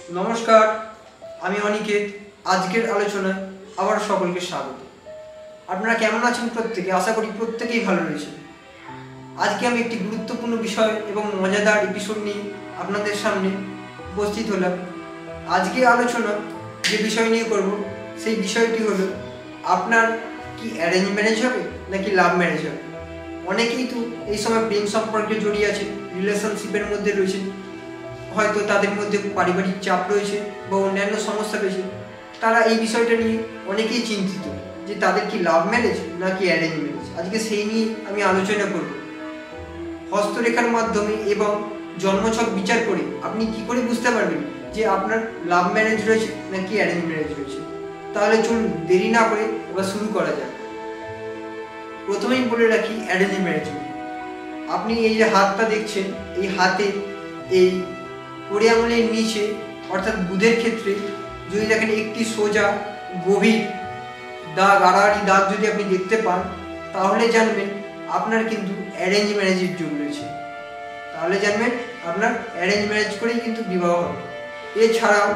নমস্কার, আমি অনিকেত। আজকের আলোচনায় আবার সকলকে স্বাগত। আপনারা কেমন আছেন প্রত্যেকে? আশা করি প্রত্যেকেই ভালো রয়েছে। আজকে আমি একটি গুরুত্বপূর্ণ বিষয় এবং মজাদার এপিসোড নিয়ে আপনাদের সামনে উপস্থিত হলাম। আজকে আলোচনা যে বিষয় নিয়ে করব সেই বিষয়টি হলো, আপনার কি অ্যারেঞ্জ ম্যারেজ হবে নাকি লাভ ম্যারেজ হবে? অনেকেই তো এই সময় প্রেম সম্পর্কে জড়িয়ে আছে, রিলেশনশিপের মধ্যে রয়েছে, হয়তো তাদের মধ্যে পারিবারিক চাপ রয়েছে বা অন্যান্য সমস্যা রয়েছে। তারা এই বিষয়টা নিয়ে অনেকেই চিন্তিত যে তাদের কি লাভ ম্যারেজ নাকি অ্যারেঞ্জ ম্যারেজ। আজকে সেই নিয়ে আমি আলোচনা করব। হস্তরেখার মাধ্যমে এবং জন্মছক বিচার করে আপনি কি করে বুঝতে পারবেন যে আপনার লাভ ম্যারেজ রয়েছে নাকি অ্যারেঞ্জ ম্যারেজ রয়েছে? তাহলে চলুন দেরি না করে এবার শুরু করা যাক। প্রথমেই বলে রাখি অ্যারেঞ্জ ম্যারেজ। আপনি এই যে হাতটা দেখছেন, এই হাতে এই কড়ি আঙুলের নিচে অর্থাৎ বুধের ক্ষেত্রে যদি দেখেন একটি সোজা গভীর দাগ, আড়াআড়ি দাগ যদি আপনি দেখতে পান, তাহলে জানবেন আপনার কিন্তু অ্যারেঞ্জ ম্যারেজের যোগ রয়েছে। তাহলে জানবেন আপনার অ্যারেঞ্জ ম্যারেজ করেই কিন্তু বিবাহ হবে। এছাড়াও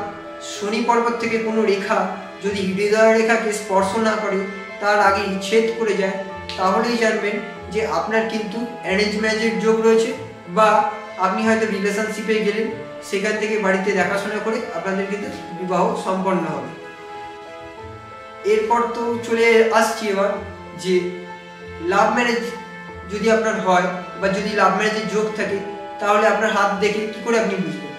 শনি পর্বত থেকে কোনো রেখা যদি হৃদয় রেখাকে স্পর্শ না করে, তার আগে ছেদ করে যায়, তাহলেই জানবেন যে আপনার কিন্তু অ্যারেঞ্জ ম্যারেজের যোগ রয়েছে, বা আপনি হয়তো রিলেশনশিপে গেলেন, সেখান থেকে বাড়িতে দেখাশোনা করে আপনাদের কিন্তু বিবাহ সম্পন্ন হবে। এরপর তো চলে আসছি এবার যে লাভ ম্যারেজ যদি আপনার হয় বা যদি লাভ ম্যারেজের যোগ থাকে, তাহলে আপনার হাত দেখে কি করে আপনি বুঝবেন?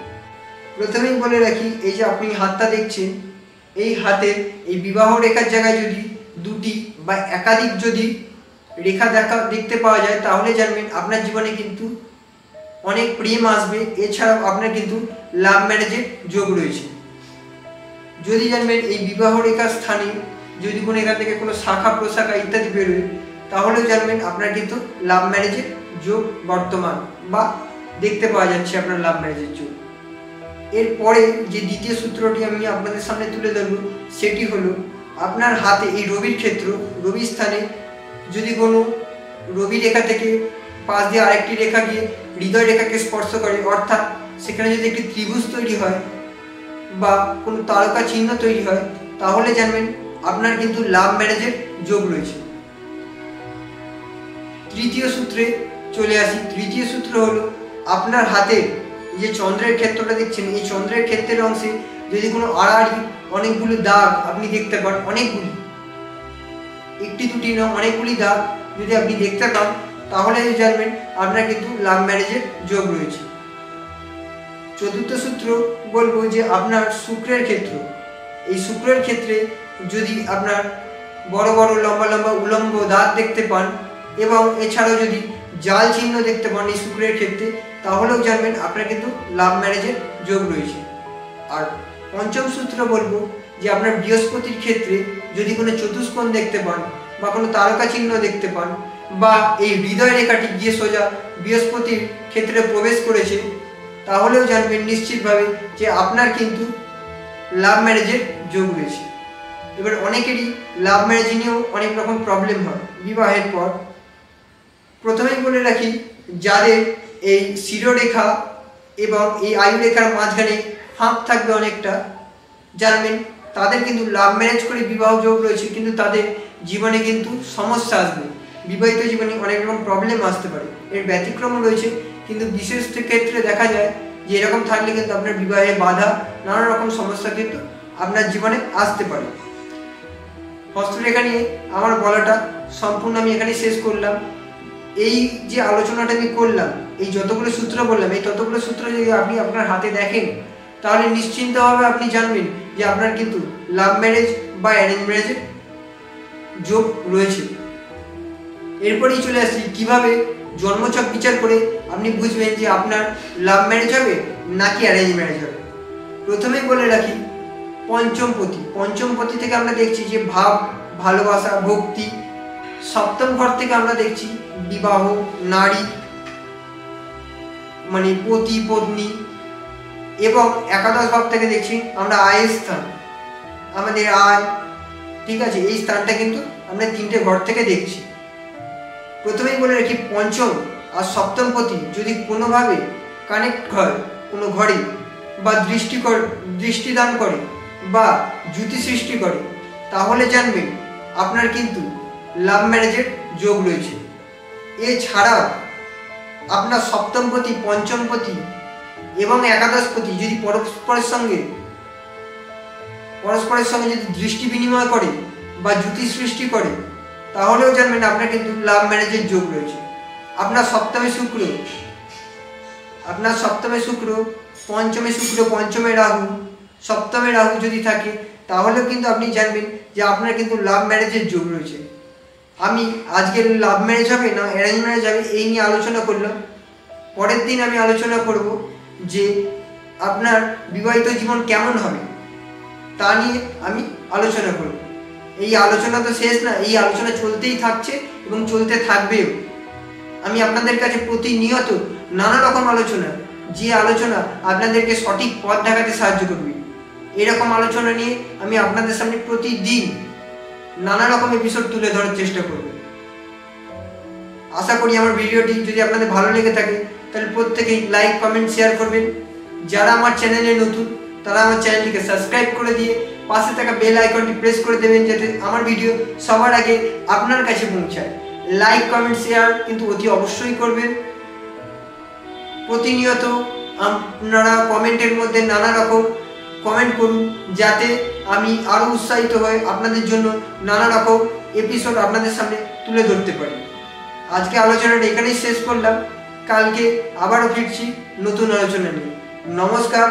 প্রথমেই বলে রাখি, এই যে আপনি হাতটা দেখছেন, এই হাতের এই বিবাহ রেখার জায়গায় যদি দুটি বা একাধিক যদি রেখা দেখতে পাওয়া যায়, তাহলে জানবেন আপনার জীবনে কিন্তু অনেক প্রেম আসবে। এছাড়াও আপনার কিন্তু লাভ ম্যারেজের যোগ রয়েছে। যদি জানবেন এই বিবাহ রেখার স্থানে যদি কোনো এখান থেকে কোনো শাখা প্রশাখা ইত্যাদি বেরোয়, তাহলেও জানবেন আপনার কিন্তু লাভ ম্যারেজের যোগ বর্তমান বা দেখতে পাওয়া যাচ্ছে আপনার লাভ ম্যারেজের যোগ। এরপরে যে দ্বিতীয় সূত্রটি আমি আপনাদের সামনে তুলে ধরব, সেটি হলো আপনার হাতে এই রবির ক্ষেত্র, রবি স্থানে যদি কোনো রবি রেখা থেকে পাশ দিয়ে আরেকটি রেখা গিয়ে হৃদয় রেখাকে স্পর্শ করে, অর্থাৎ সেখানে যদি একটি ত্রিভুজ তৈরি হয় বা কোনো তারকা চিহ্ন তৈরি হয়, তাহলে জানবেন আপনার কিন্তু লাভ ম্যারেজের যোগ রয়েছে। তৃতীয় সূত্রে চলে আসি। তৃতীয় সূত্র হলো আপনার হাতে যে চন্দ্রের ক্ষেত্রটা দেখছেন, এই চন্দ্রের ক্ষেত্রের অংশে যদি কোনো আড়াআড়ি অনেকগুলো দাগ আপনি দেখতে পান, অনেকগুলি, একটি দুটি নয় অনেকগুলি দাগ যদি আপনি দেখতে পান, তাহলে জানবেন আপনার কিন্তু লাভ ম্যারেজের যোগ রয়েছে। চতুর্থ সূত্র বলবো যে আপনার শুক্রের ক্ষেত্র, এই শুক্রের ক্ষেত্রে যদি আপনার বড় বড় লম্বা লম্বা উলম্ব দাগ দেখতে পান এবং এছাড়াও যদি জাল চিহ্ন দেখতে পান এই শুক্রের ক্ষেত্রে, তাহলেও জানবেন আপনার কিন্তু লাভ ম্যারেজের যোগ রয়েছে। আর পঞ্চম সূত্র বলবো যে আপনার বৃহস্পতির ক্ষেত্রে যদি কোনো চতুষ্কোণ দেখতে পান বা কোনো তারকা চিহ্ন দেখতে পান, বা এই হৃদয় রেখাটি গিয়ে সোজা বৃহস্পতির ক্ষেত্রে প্রবেশ করেছে, তাহলেও জানবেন নিশ্চিতভাবে যে আপনার কিন্তু লাভ ম্যারেজের যোগ রয়েছে। এবার অনেকেরই লাভ ম্যারেজ নিয়েও অনেক রকম প্রবলেম হয় বিবাহের পর। প্রথমেই বলে রাখি, যাদের এই শিরোরেখা এবং এই আয়ুরেখার মাঝখানে ফাঁক থাকবে অনেকটা, জানবেন তাদের কিন্তু লাভ ম্যারেজ করে বিবাহ যোগ রয়েছে, কিন্তু তাদের জীবনে কিন্তু সমস্যা আসবে, বিবাহিত জীবনে অনেক রকম প্রবলেম আসতে পারে। এর ব্যতিক্রম রয়েছে, কিন্তু বিশেষ ক্ষেত্রে দেখা যায় যে এরকম থাকলে কিন্তু আপনার বিবাহে বাধা, নানা রকম সমস্যা কিন্তু আপনার জীবনে আসতে পারে। হস্তরেখা নিয়ে আমার বলাটা সম্পূর্ণ আমি এখানে শেষ করলাম। এই যে আলোচনাটা আমি করলাম, এই যতগুলো সূত্র বললাম, এই ততগুলো সূত্র যদি আপনি আপনার হাতে দেখেন, তাহলে নিশ্চিন্তভাবে আপনি জানবেন যে আপনার কিন্তু লাভ ম্যারেজ বা অ্যারেঞ্জ ম্যারেজের যোগ রয়েছে। এরপরেই চলে আসছি কিভাবে জন্মছক বিচার করে আপনি বুঝবেন যে আপনার লাভ ম্যারেজ হবে নাকি অ্যারেঞ্জ ম্যারেজ হবে। প্রথমেই বলে রাখি, পঞ্চমপতি থেকে আমরা দেখছি যে ভাব, ভালোবাসা, ভক্তি। সপ্তম ঘর থেকে আমরা দেখছি বিবাহ, নারী মানে পতি পত্নী, এবং একাদশ ভাব থেকে দেখছি আমরা আয়ের স্থান, আমাদের আয়, ঠিক আছে, এই স্থানটা কিন্তু আমরা তিনটে ঘর থেকে দেখছি। প্রথমেই বলে রাখি, পঞ্চম আর সপ্তমপতি যদি কোনোভাবে কানেক্ট হয় কোনো ঘরে, বা দৃষ্টিদান করে বা জ্যোতি সৃষ্টি করে, তাহলে জানবেন আপনার কিন্তু লাভ ম্যারেজের যোগ রয়েছে। এছাড়া আপনার সপ্তমপতি, পঞ্চমপতি এবং একাদশপতি যদি পরস্পরের সঙ্গে যদি দৃষ্টি বিনিময় করে বা জ্যোতি সৃষ্টি করে, তাহলেও জানবেন আপনার কিন্তু লাভ ম্যারেজের যোগ রয়েছে। আপনার সপ্তমে শুক্র, পঞ্চমে শুক্র, পঞ্চমে রাহু, সপ্তমে রাহু যদি থাকে, তাহলেও কিন্তু আপনি জানবেন যে আপনার কিন্তু লাভ ম্যারেজের যোগ রয়েছে। আমি আজকে লাভ ম্যারেজ হবে না অ্যারেঞ্জ ম্যারেজ হবে এই নিয়ে আলোচনা করলাম। পরের দিন আমি আলোচনা করব যে আপনার বিবাহিত জীবন কেমন হবে, তা নিয়ে আমি আলোচনা করব। এই আলোচনা তো শেষ না, এই আলোচনা চলতেই থাকছে এবং চলতে থাকবেও। আমি আপনাদের কাছে প্রতিনিয়ত নানা রকম আলোচনা, যে আলোচনা আপনাদেরকে সঠিক পথ দেখাতে সাহায্য করবে, এরকম আলোচনা নিয়ে আমি আপনাদের সামনে প্রতিদিন নানা রকম এপিসোড তুলে ধরার চেষ্টা করব। আশা করি আমার ভিডিওটি যদি আপনাদের ভালো লেগে থাকে তাহলে প্রত্যেকেই লাইক, কমেন্ট, শেয়ার করবেন। যারা আমার চ্যানেলে নতুন তারা আমার চ্যানেলটিকে সাবস্ক্রাইব করে দিয়ে পাশে থাকা বেল আইকনটি প্রেস করে দেবেন, যাতে আমার ভিডিও সবার আগে আপনার কাছে পৌঁছায়। লাইক, কমেন্ট, শেয়ার কিন্তু অতি অবশ্যই করবেন। প্রতিনিয়ত আপনারা কমেন্টের মধ্যে নানা রকম কমেন্ট করুন, যাতে আমি আরও উৎসাহিত হয়ে আপনাদের জন্য নানা রকম এপিসোড আপনাদের সামনে তুলে ধরতে পারি। আজকে আলোচনাটা এখানেই শেষ করলাম। কালকে আবারও ফিরছি নতুন আলোচনা নিয়ে। নমস্কার।